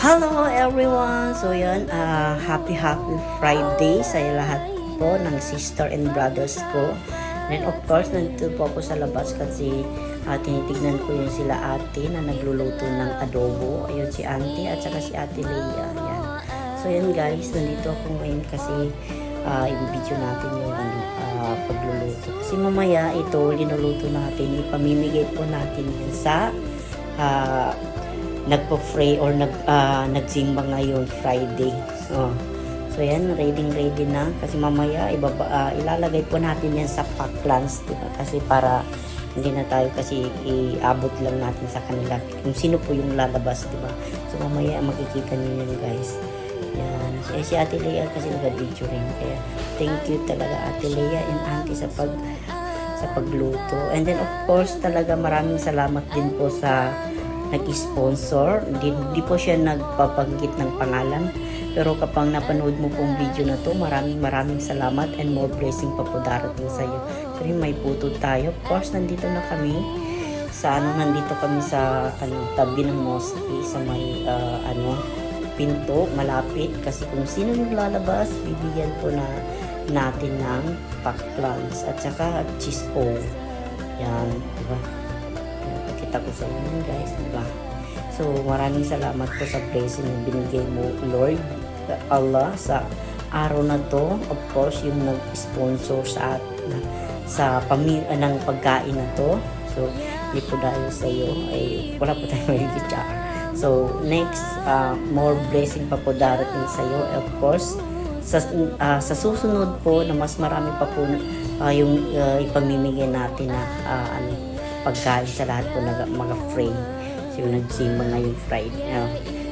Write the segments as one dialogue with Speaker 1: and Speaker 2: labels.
Speaker 1: Hello everyone! So yan, happy Friday sa lahat po ng sister and brothers ko. And of course, nandito po ako sa labas kasi tinitignan ko yung sila ate na nagluluto ng adobo. Ayun si auntie at saka si ate Leia. Yan. So yan guys, nandito ako ngayon kasi i-video natin yung pagluluto. Kasi mamaya ito, linuluto natin, ipamimigay po natin yan sa nagpo-pray or nagsimba ngayon Friday. So yan, ready na kasi mamaya ilalagay po natin yan sa packlans, diba? Kasi para hindi na tayo kasi iabot lang natin sa kanila kung sino po yung lalabas, diba? So mamaya makikita niyo yan guys. Yan. Si Ate Leia kasi nag-video rin. Kaya thank you talaga Ate Leia and Auntie sa pagluto. And then of course talaga maraming salamat din po sa nag-sponsor. Hindi po siya nagpapanggit ng pangalan. Pero kapag napanood mo pong video na to, maraming salamat and more blessing pa po darating sa iyo. So may puto tayo. Of course, nandito na kami sa nandito kami sa tabi ng mosque sa may pinto, malapit kasi kung sino yung lalabas, bibigyan po natin ng packlans at saka cheese o. Yan, diba? Kita ko sa inyo guys, diba? So maraming salamat po sa blessing na binigay mo Lord Allah sa araw na to. Of course yung nag-sponsor sa pamilya ng pagkain na to. So hindi po dahil sa iyo ay wala po tayong magigitsa. So next more blessing pa po darating sa iyo. Of course sa susunod po na mas marami pa po yung ipamimigay natin na pagkain sa lahat po ng mga friend. So yung nagsimba ngayon Friday.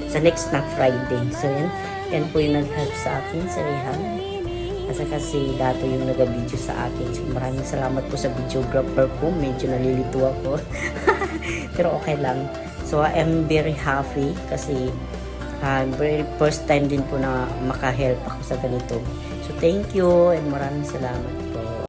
Speaker 1: Sa next na Friday. So yan po yung nag-help sa akin, si Rehan. Kasi Dato yung nag-video sa akin. So maraming salamat po sa videographer ko. Medyo nalilito ako. Pero okay lang. So I am very happy kasi very first time din po na maka-help ako sa ganito. So thank you and maraming salamat.